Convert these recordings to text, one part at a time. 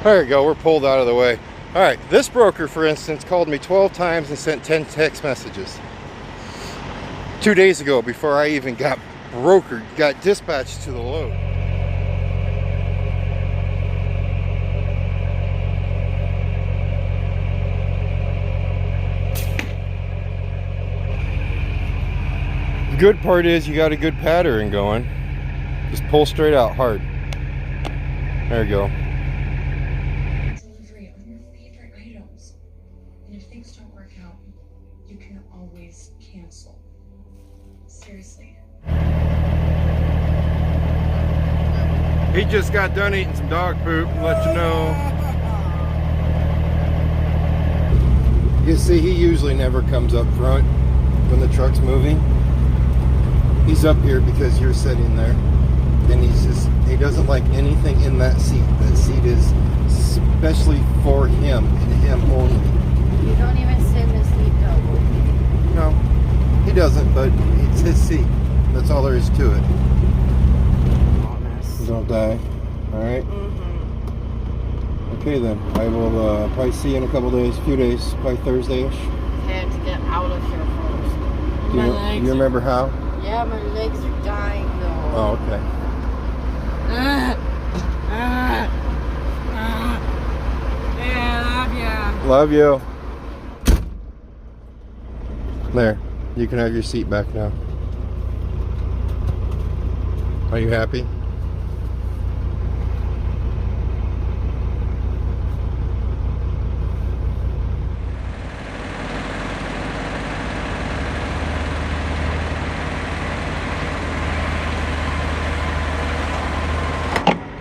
There you go, we're pulled out of the way. All right, this broker, for instance, called me 12 times and sent 10 text messages. 2 days ago, before I even got dispatched to the load. The good part is you got a good pattern going. Just pull straight out hard. There you go. Delivery on your favorite items. And if things don't work out, you can always cancel. Seriously. He just got done eating some dog poop, to let you know. You see, he usually never comes up front when the truck's moving. He's up here because you're sitting there. And he doesn't like anything in that seat. That seat is especially for him and him only. You don't even sit in the seat though. No, he doesn't, but it's his seat. That's all there is to it. Honest. Don't die. Alright? Okay then. I will probably see you in a couple days, few days, probably Thursday-ish. Had to get out of here first. Do you remember how? Yeah, my legs are dying though. Oh, okay. Yeah, Love you. There. You can have your seat back now. Are you happy?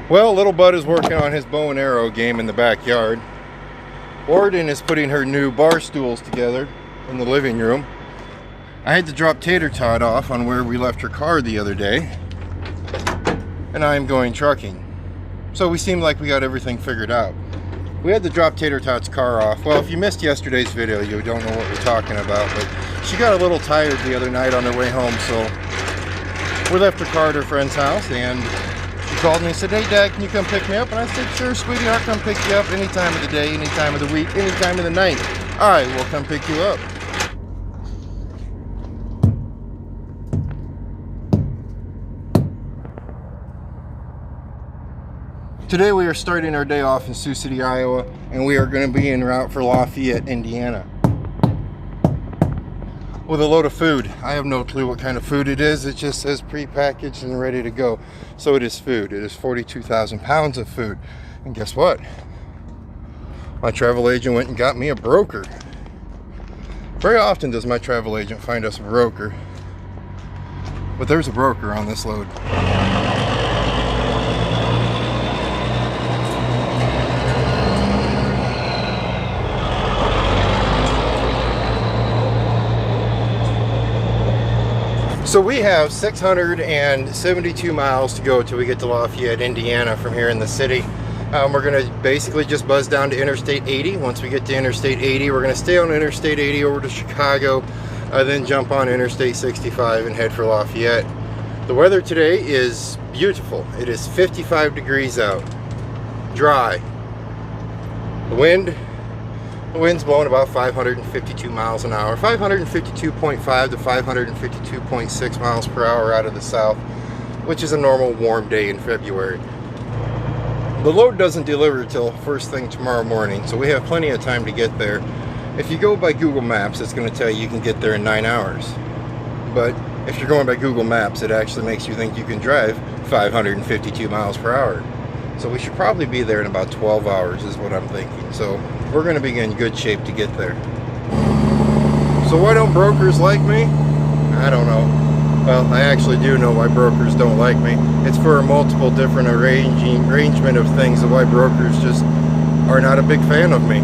Well, little bud is working on his bow and arrow game in the backyard. Warden is putting her new bar stools together in the living room. I had to drop Tater Tot off on where we left her car the other day. And I'm going trucking. So we seem like we got everything figured out. We had to drop Tater Tot's car off. Well, if you missed yesterday's video, you don't know what we're talking about. But she got a little tired the other night on her way home, so we left her car at her friend's house, and she called me and said, "Hey Dad, can you come pick me up?" And I said, "Sure, sweetie, I'll come pick you up any time of the day, any time of the week, any time of the night." "All right, we'll come pick you up." Today we are starting our day off in Sioux City, Iowa, and we are going to be en route for Lafayette, Indiana, with a load of food. I have no clue what kind of food it is. It just says pre-packaged and ready to go. So it is food. It is 42,000 pounds of food. And guess what? My travel agent went and got me a broker. Very often does my travel agent find us a broker. But there's a broker on this load. So we have 672 miles to go till we get to Lafayette, Indiana from here in the city. We're going to basically just buzz down to Interstate 80. Once we get to Interstate 80, we're going to stay on Interstate 80 over to Chicago, then jump on Interstate 65 and head for Lafayette. The weather today is beautiful. It is 55 degrees out, dry. The wind's blowing about 552 miles an hour, 552.5 to 552.6 miles per hour out of the south, which is a normal warm day in February. The load doesn't deliver till first thing tomorrow morning, so we have plenty of time to get there. If you go by Google Maps, it's going to tell you can get there in 9 hours. But if you're going by Google Maps, it actually makes you think you can drive 552 miles per hour. So we should probably be there in about 12 hours is what I'm thinking. So we're going to be in good shape to get there. So why don't brokers like me? I don't know. Well, I actually do know why brokers don't like me. It's for a multiple different arrangement of things of why brokers just are not a big fan of me.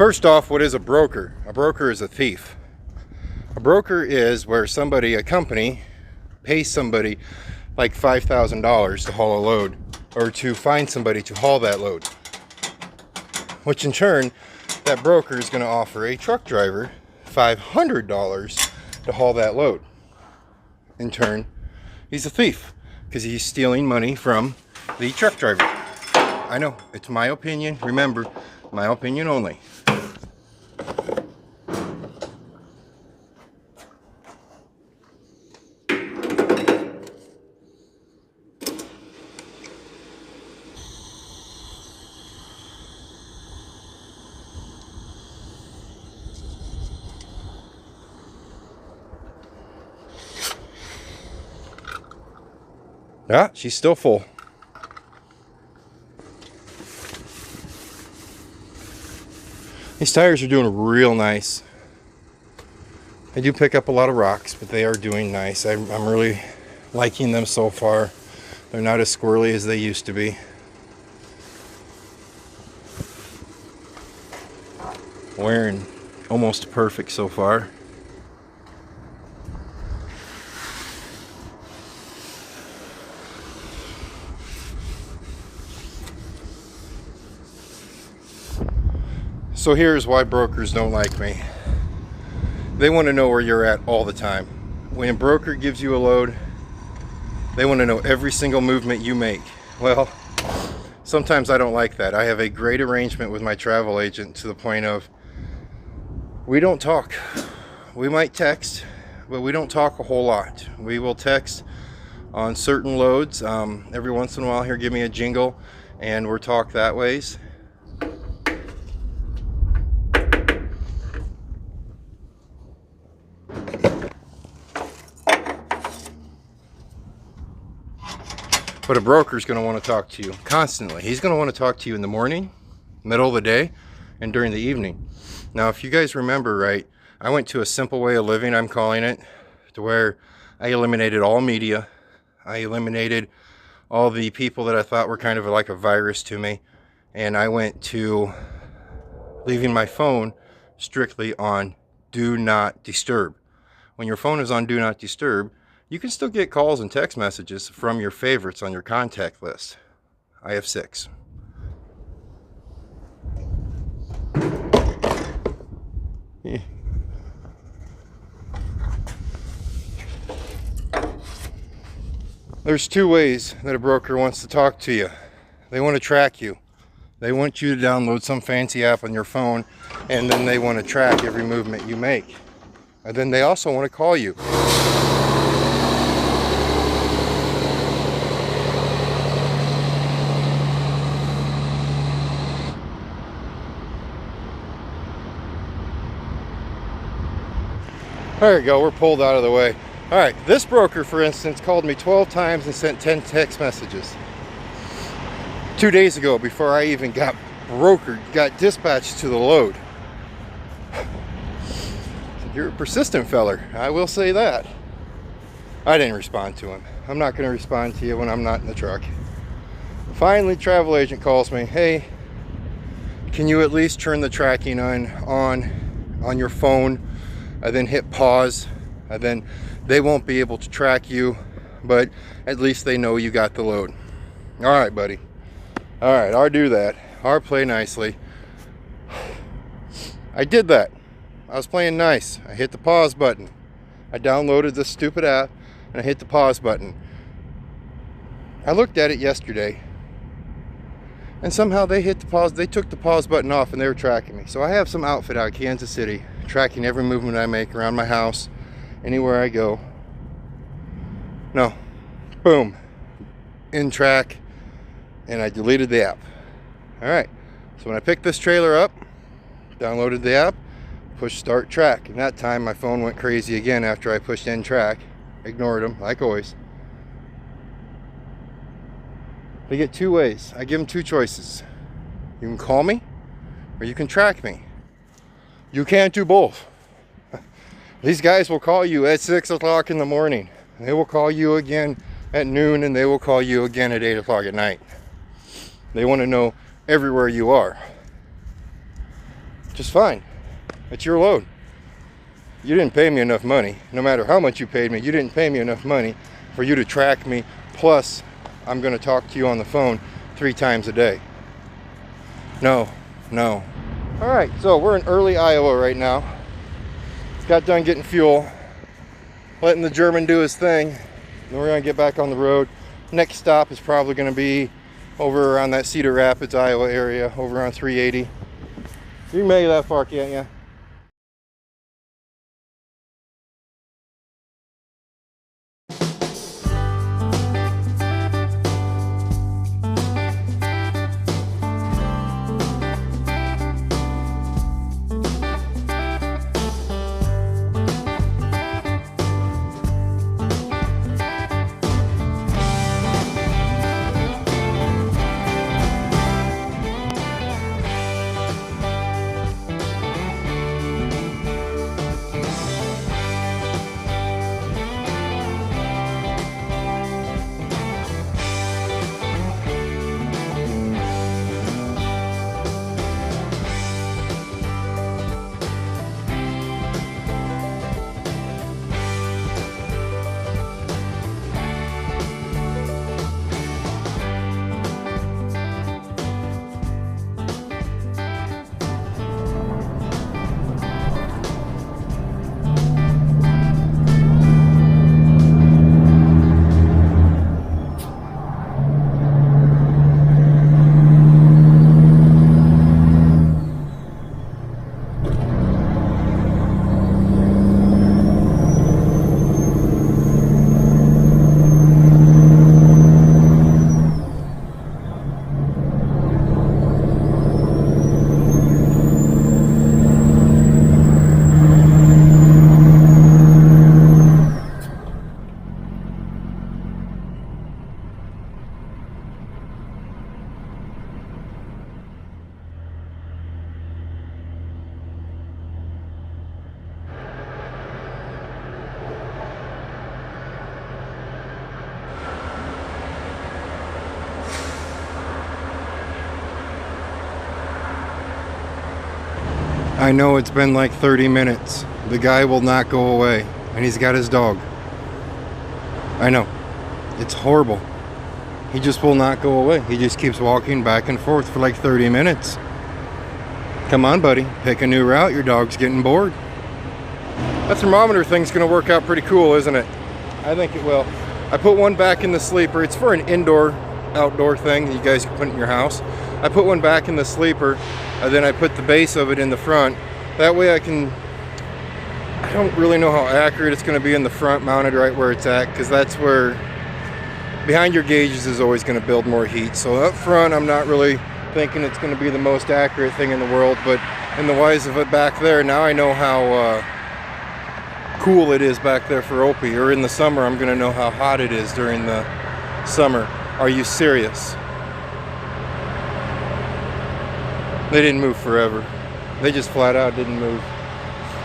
First off, what is a broker? A broker is a thief. A broker is where somebody, a company, pays somebody like $5,000 to haul a load, or to find somebody to haul that load. Which in turn, that broker is going to offer a truck driver $500 to haul that load. In turn, he's a thief because he's stealing money from the truck driver. I know, it's my opinion. Remember, my opinion only. Yeah, she's still full. These tires are doing real nice. I do pick up a lot of rocks, but they are doing nice. I'm really liking them so far. They're not as squirrely as they used to be. Wearing almost perfect so far. So here's why brokers don't like me. They want to know where you're at all the time. When a broker gives you a load, they want to know every single movement you make. Well, sometimes I don't like that. I have a great arrangement with my travel agent to the point of we don't talk. We might text, but we don't talk a whole lot. We will text on certain loads. Every once in a while, he'll give me a jingle and we'll talk that ways. But a broker's going to want to talk to you constantly. He's going to want to talk to you in the morning, middle of the day, and during the evening. Now, if you guys remember right, I went to a simple way of living, I'm calling it, to where I eliminated all media. I eliminated all the people that I thought were kind of like a virus to me. And I went to leaving my phone strictly on Do Not Disturb. When your phone is on Do Not Disturb, you can still get calls and text messages from your favorites on your contact list. I have 6. There's 2 ways that a broker wants to talk to you. They want to track you. They want you to download some fancy app on your phone, and then they want to track every movement you make. And then they also want to call you. There you go, we're pulled out of the way. All right, this broker, for instance, called me 12 times and sent 10 text messages. 2 days ago, before I even got dispatched to the load. You're a persistent feller, I will say that. I didn't respond to him. I'm not going to respond to you when I'm not in the truck. Finally, travel agent calls me, hey, can you at least turn the tracking on your phone? I then hit pause, and then they won't be able to track you, but at least they know you got the load. All right, buddy. All right, I'll do that. I'll play nicely. I did that. I was playing nice. I hit the pause button. I downloaded this stupid app, and I hit the pause button. I looked at it yesterday, and somehow they took the pause button off, and they were tracking me. So I have some outfit out of Kansas City, tracking every movement I make around my house, anywhere I go. No, boom, in track, and I deleted the app. All right, so when I picked this trailer up, downloaded the app, pushed start track, and that time my phone went crazy again after I pushed end track. Ignored them, like always. They get 2 ways. I give them 2 choices. You can call me, or you can track me. You can't do both. These guys will call you at 6 o'clock in the morning. They will call you again at noon, and they will call you again at 8 o'clock at night. They want to know everywhere you are. Just fine. It's your load. You didn't pay me enough money. No matter how much you paid me, you didn't pay me enough money for you to track me. Plus, I'm going to talk to you on the phone 3 times a day. No. All right, so we're in early Iowa right now. Got done getting fuel, letting the German do his thing. Then we're going to get back on the road. Next stop is probably going to be over around that Cedar Rapids, Iowa area, over on 380. You can make it that far, can't you? I know it's been like 30 minutes. The guy will not go away, and he's got his dog. I know. It's horrible. He just will not go away. He just keeps walking back and forth for like 30 minutes. Come on, buddy. Pick a new route. Your dog's getting bored. That thermometer thing's going to work out pretty cool, isn't it? I think it will. I put one back in the sleeper. It's for an outdoor thing that you guys can put in your house. I put one back in the sleeper, and then I put the base of it in the front. That way I don't really know how accurate it's going to be in the front, mounted right where it's at, because that's where behind your gauges is always going to build more heat. So up front, I'm not really thinking it's going to be the most accurate thing in the world, but in the wise of it back there, now I know how cool it is back there for Opie. Or in the summer, I'm going to know how hot it is during the summer. Are you serious? They didn't move forever. They just flat out didn't move.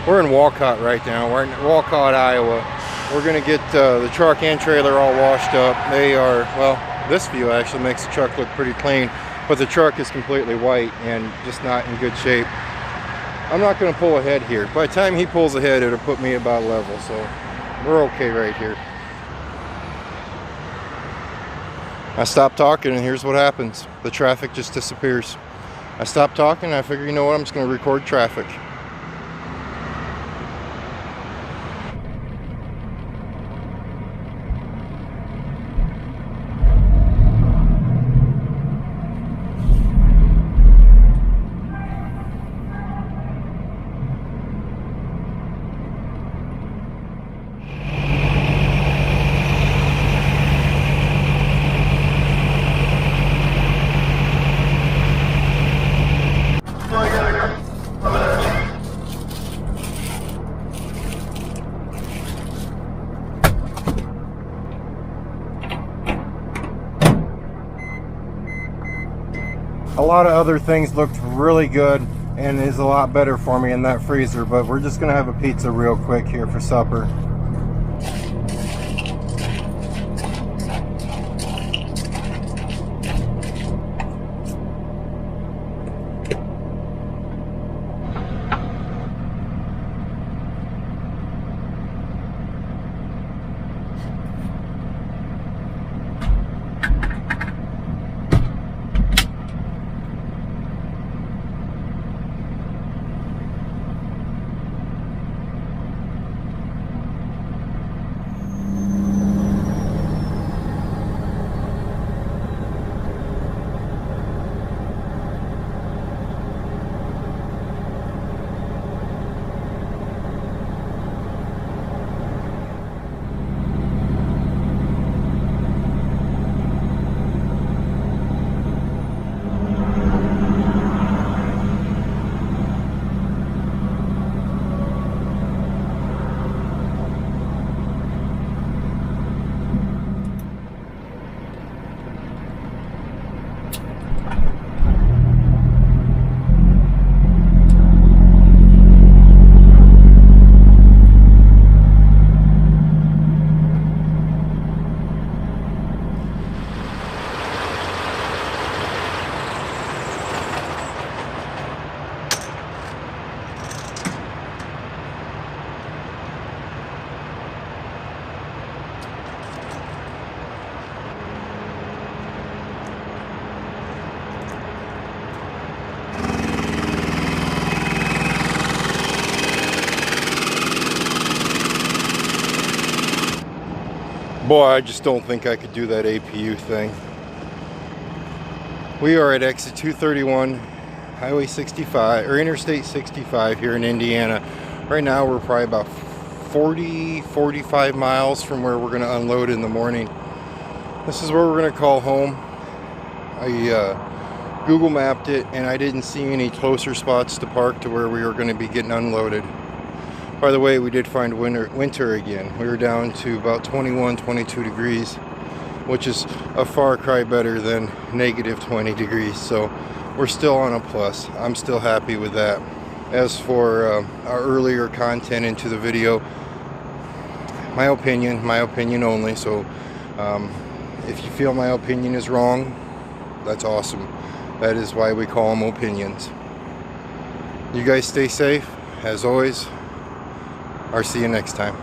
We're in Walcott right now. We're in Walcott, Iowa. We're going to get the truck and trailer all washed up. They are, well, this view actually makes the truck look pretty clean, but the truck is completely white and just not in good shape. I'm not going to pull ahead here. By the time he pulls ahead, it'll put me about level, so we're okay right here. I stop talking and here's what happens. The traffic just disappears. I stopped talking and I figure, you know what, I'm just going to record traffic. A lot of other things looked really good and is a lot better for me in that freezer, but we're just gonna have a pizza real quick here for supper. Boy, I just don't think I could do that APU thing. We are at exit 231, Highway 65, or Interstate 65 here in Indiana. Right now we're probably about 45 miles from where we're going to unload in the morning. This is where we're going to call home. I Google mapped it and I didn't see any closer spots to park to where we were going to be getting unloaded. By the way, we did find winter again. We were down to about 21, 22 degrees, which is a far cry better than negative 20 degrees. So we're still on a plus. I'm still happy with that. As for our earlier content into the video, my opinion only. So if you feel my opinion is wrong, that's awesome. That is why we call them opinions. You guys stay safe, as always. I'll see you next time.